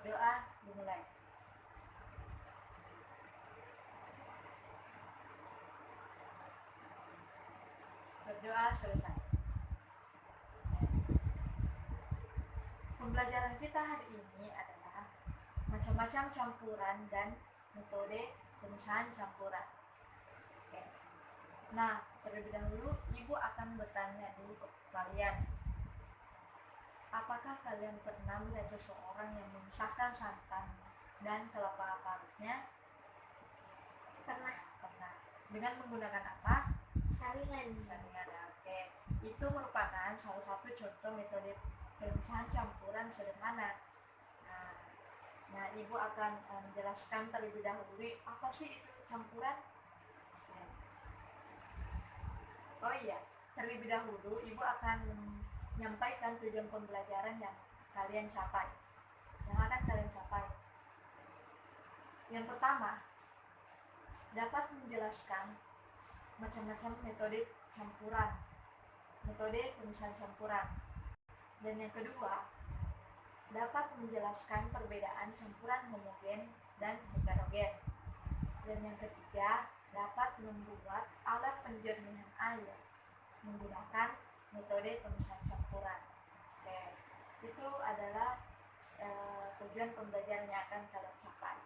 Berdoa dimulai. Berdoa selesai. Pembelajaran kita hari ini adalah macam-macam campuran dan metode pemisahan campuran. Oke. Nah, terlebih dahulu Ibu akan bertanya dulu ke kalian. Apakah kalian pernah melihat seseorang yang memisahkan santan dan kelapa parutnya? Pernah. Dengan menggunakan apa? Saringan. Oke. Itu merupakan salah satu contoh metode pemisahan campuran sederhana. Nah, Ibu akan menjelaskan terlebih dahulu apa sih itu campuran. Oh iya, terlebih dahulu Ibu akan menyampaikan tujuan pembelajaran yang kalian capai, yang akan kalian capai. Yang pertama, dapat menjelaskan macam-macam metode campuran, metode pemisahan campuran. Dan yang kedua, dapat menjelaskan perbedaan campuran homogen dan heterogen. Dan yang ketiga, dapat membuat alat penjernihan air menggunakan metode pemisahan campuran. Oke, itu adalah tujuan pembelajaran yang akan kalian capai.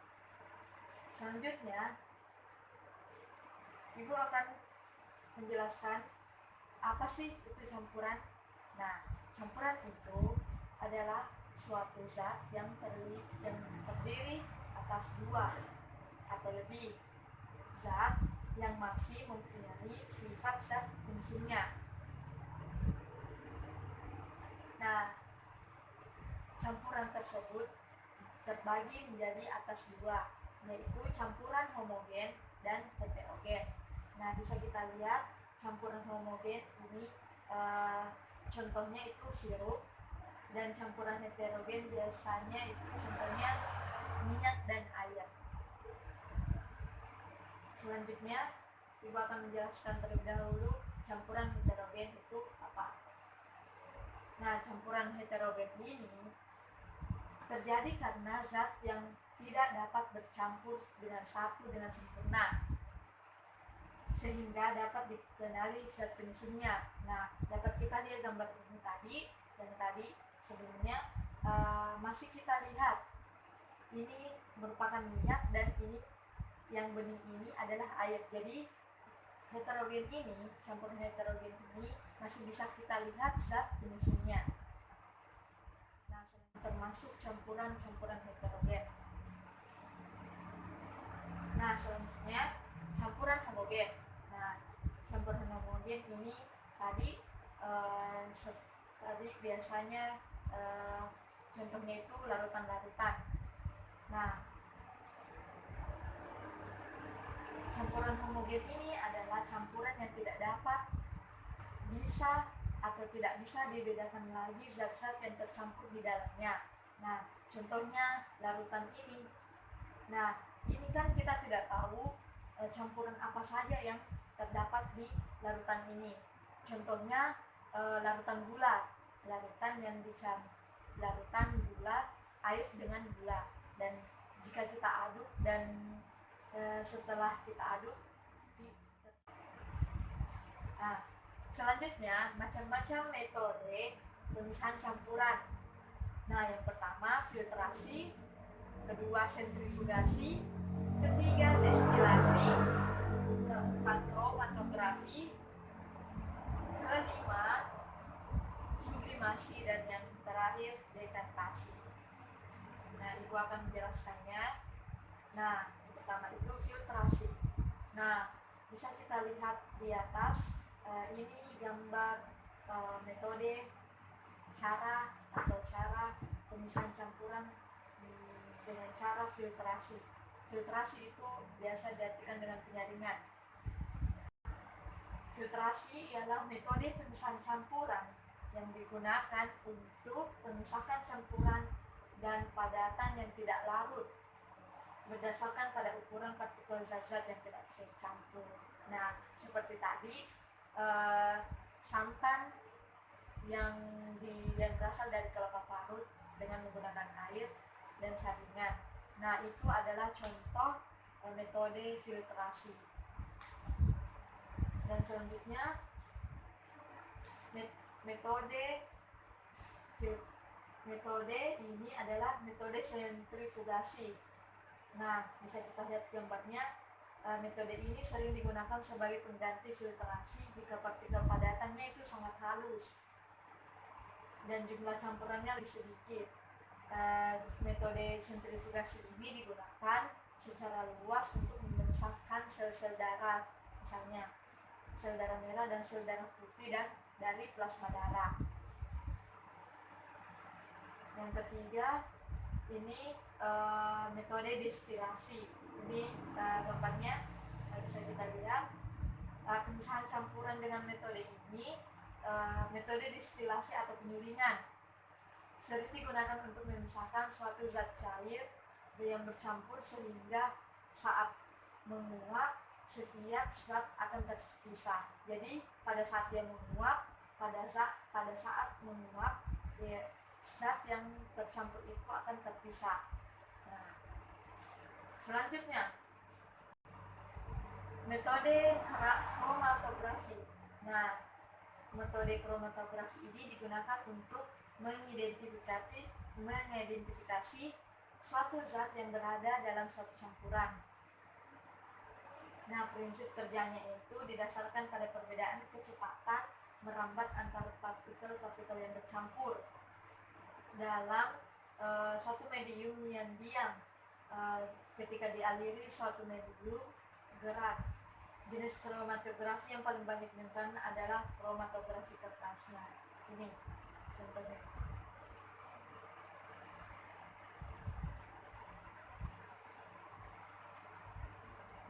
Selanjutnya, Ibu akan menjelaskan apa sih itu campuran. Nah, campuran itu adalah suatu zat yang terdiri atas dua atau lebih zat yang masih mempunyai sifat zat unsurnya. Nah, campuran tersebut terbagi menjadi atas dua, yaitu campuran homogen dan heterogen. Nah, bisa kita lihat campuran homogen ini contohnya itu sirup, dan campuran heterogen biasanya itu contohnya minyak dan air. Selanjutnya, Ibu akan menjelaskan terlebih dahulu campuran heterogen itu apa. Nah, campuran heterogen ini terjadi karena zat yang tidak dapat bercampur dengan satu dengan sempurna, sehingga dapat dikenali zat penyusunnya. Nah, dapat kita lihat gambar ini tadi, dan tadi sebelumnya masih kita lihat ini merupakan minyak, dan ini yang bening ini adalah air. Jadi heterogen ini, campuran heterogen ini masih bisa kita lihat zat penyusunnya. Nah, termasuk campuran heterogen. Nah, selanjutnya campuran homogen. Nah, campuran homogen ini tadi biasanya contohnya itu larutan-larutan. Nah, campuran homogen ini adalah campuran yang tidak bisa dibedakan lagi zat-zat yang tercampur di dalamnya. Nah, contohnya larutan ini. Nah, ini kan kita tidak tahu campuran apa saja yang terdapat di larutan ini. Contohnya larutan gula, larutan gula, air dengan gula. Dan jika kita aduk dan setelah kita aduk, nah, selanjutnya macam-macam metode pemisahan campuran. Nah, yang pertama filtrasi, kedua sentrifugasi, ketiga destilasi, keempat kromatografi, kelima sublimasi, dan yang terakhir dekantasi. Nah, Ibu akan menjelaskannya. Nah, yang pertama itu filtrasi. Nah, bisa kita lihat di atas ini gambar metode cara pemisahan campuran dengan cara filtrasi. Filtrasi itu biasa diartikan dengan penyaringan. Filtrasi ialah metode pemisahan campuran yang digunakan untuk memisahkan campuran dan padatan yang tidak larut berdasarkan pada ukuran partikel zat-zat yang tidak bisa dicampur. Nah, seperti tadi santan yang berasal dari kelapa parut dengan menggunakan air dan saringan. Nah, itu adalah contoh metode filtrasi. Dan selanjutnya metode ini adalah metode sentrifugasi. Nah, bisa kita lihat gambarnya. Metode ini sering digunakan sebagai pengganti filtrasi jika partikel padatannya itu sangat halus dan jumlah campurannya lebih sedikit. Metode sentrifugasi ini digunakan secara luas untuk memisahkan sel-sel darah, misalnya sel darah merah dan sel darah putih dan dari plasma darah. Yang ketiga, ini metode destilasi. Ini gambarnya bisa kita lihat. Pemisahan campuran dengan metode ini, metode destilasi atau penyulingan, sering digunakan untuk memisahkan suatu zat cair yang bercampur sehingga saat menguap setiap zat akan terpisah. Jadi pada saat dia menguap, pada saat menguap, zat yang tercampur itu akan terpisah. Nah, selanjutnya metode kromatografi. Nah, metode kromatografi ini digunakan untuk mengidentifikasi suatu zat yang berada dalam suatu campuran. Nah, prinsip kerjanya itu didasarkan pada perbedaan kecepatan merambat antara partikel-partikel yang bercampur dalam suatu medium yang diam ketika dialiri suatu medium gerak. Jenis kromatografi yang paling banyak digunakan adalah kromatografi kertas. Nah, ini contohnya.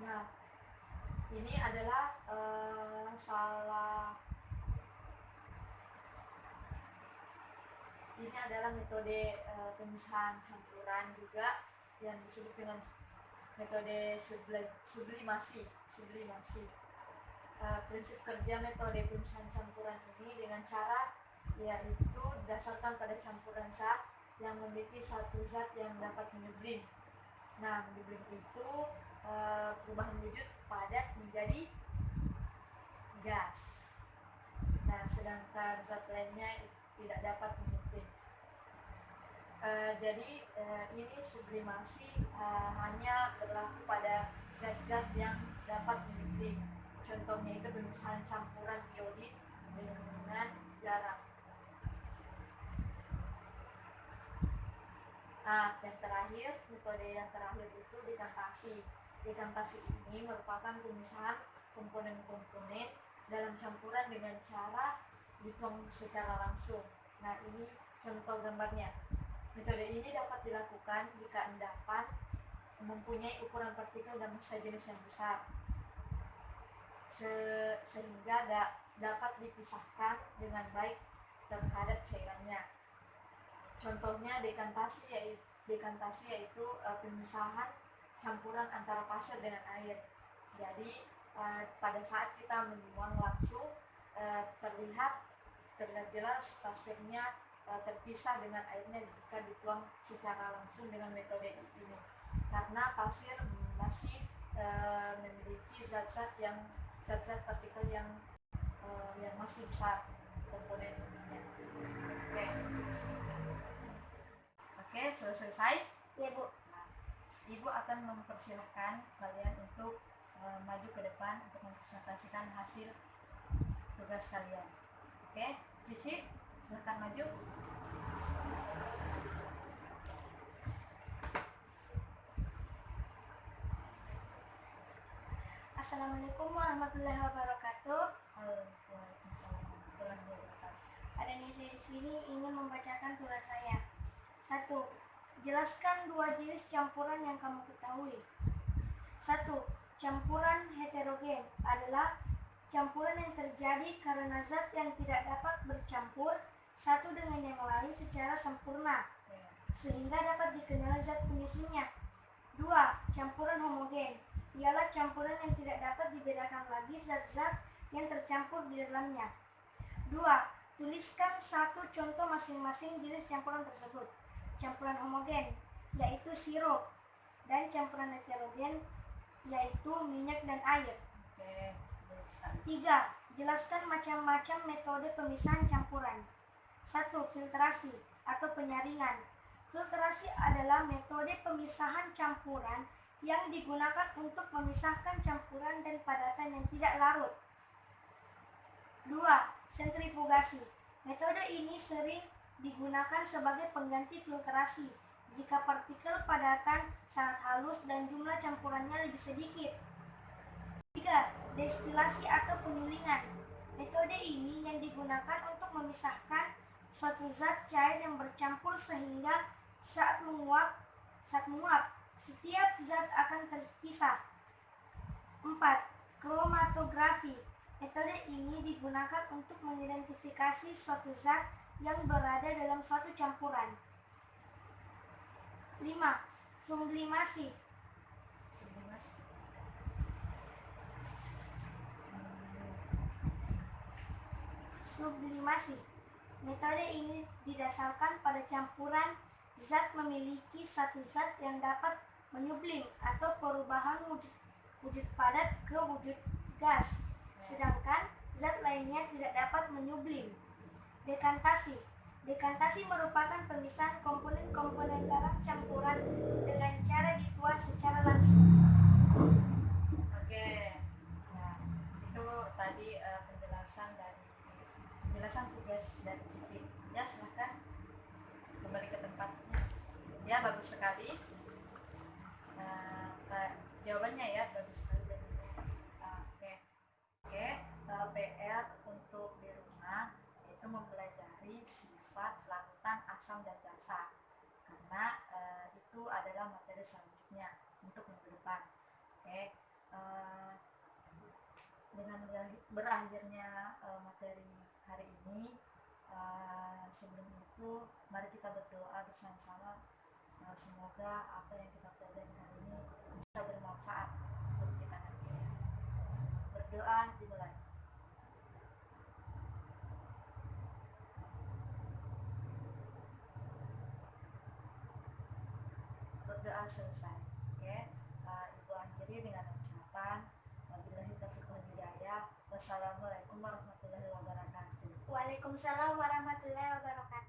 Nah, ini adalah metode pemisahan campuran juga yang disebut dengan metode sublimasi. Prinsip kerja metode pemisahan campuran ini dengan cara yaitu berdasarkan pada campuran zat yang memiliki satu zat yang dapat menyublim. Nah, menyublim itu perubahan wujud padat menjadi gas. Nah, sedangkan zat lainnya tidak dapat menyublim. Jadi ini sublimasi hanya berlaku pada zat-zat yang dapat menyublim. Contohnya itu pemisahan campuran iodid dengan garam. Nah, metode yang terakhir itu dekantasi. Dekantasi ini merupakan pemisahan komponen-komponen dalam campuran dengan cara dituang secara langsung. Nah, ini contoh gambarnya. Metode ini dapat dilakukan jika endapan mempunyai ukuran partikel dan massa jenis yang besar, sehingga dapat dipisahkan dengan baik terhadap cairannya. Contohnya dekantasi yaitu pemisahan campuran antara pasir dengan air. Jadi pada saat kita menuang langsung terlihat jelas pasirnya terpisah dengan airnya jika dituang secara langsung dengan metode ini, karena pasir masih memiliki zat-zat partikel yang masih besar komponennya. Oke, selesai? Ya, Bu. Nah, Ibu akan mempersilahkan kalian untuk maju ke depan untuk mempresentasikan hasil tugas kalian. Oke, Cici, silakan maju. Assalamualaikum warahmatullahi wabarakatuh. Waalaikumsalam warahmatullahi wabarakatuh. Ada di sini ingin membacakan tugas saya. 1. Jelaskan dua jenis campuran yang kamu ketahui. 1. Campuran heterogen adalah campuran yang terjadi karena zat yang tidak dapat bercampur satu dengan yang lain secara sempurna, sehingga dapat dikenal zat penyusunnya. 2. Campuran homogen ialah campuran yang tidak dapat dibedakan lagi zat-zat yang tercampur di dalamnya. 2. Tuliskan satu contoh masing-masing jenis campuran tersebut. Campuran homogen sirup, dan campuran heterogen yaitu minyak dan air. Oke, baik sekali. 3. Jelaskan macam-macam metode pemisahan campuran. 1. Filtrasi atau penyaringan. Filtrasi adalah metode pemisahan campuran yang digunakan untuk memisahkan campuran dan padatan yang tidak larut. 2. Sentrifugasi. Metode ini sering digunakan sebagai pengganti filtrasi jika partikel padatan sangat halus dan jumlah campurannya lebih sedikit. 3. Destilasi atau penyulingan. Metode ini yang digunakan untuk memisahkan suatu zat cair yang bercampur sehingga saat menguap, setiap zat akan terpisah. 4. Kromatografi. Metode ini digunakan untuk mengidentifikasi suatu zat yang berada dalam suatu campuran. 5. Sublimasi. Sublimasi. Sublimasi. Metode ini didasarkan pada campuran zat memiliki satu zat yang dapat menyublim atau perubahan wujud padat ke wujud gas, sedangkan zat lainnya tidak dapat menyublim. Dekantasi. Dekantasi merupakan pemisahan komponen-komponen dalam campuran dengan cara dituang secara langsung. Oke, nah itu tadi penjelasan tugas dari Cici. Ya, silahkan kembali ke tempatnya. Ya, bagus sekali. Nah, jawabannya ya bagus sekali dari oke. PR untuk di rumah itu mempelajari sifat larutan asam dan basa, karena itu adalah materi selanjutnya untuk minggu depan. Oke. Dengan berakhirnya materi hari ini, sebelum itu mari kita berdoa bersama-sama, semoga apa yang kita pelajari hari ini bisa bermanfaat untuk kita nantinya. Berdoa dimulai. Berdoa selesai. Oke. Ibu akhiri dengan ucapan wabillahi taufiq wal hidayah. Wassalamualaikum warahmatullahi wabarakatuh. Waalaikumsalam warahmatullahi wabarakatuh.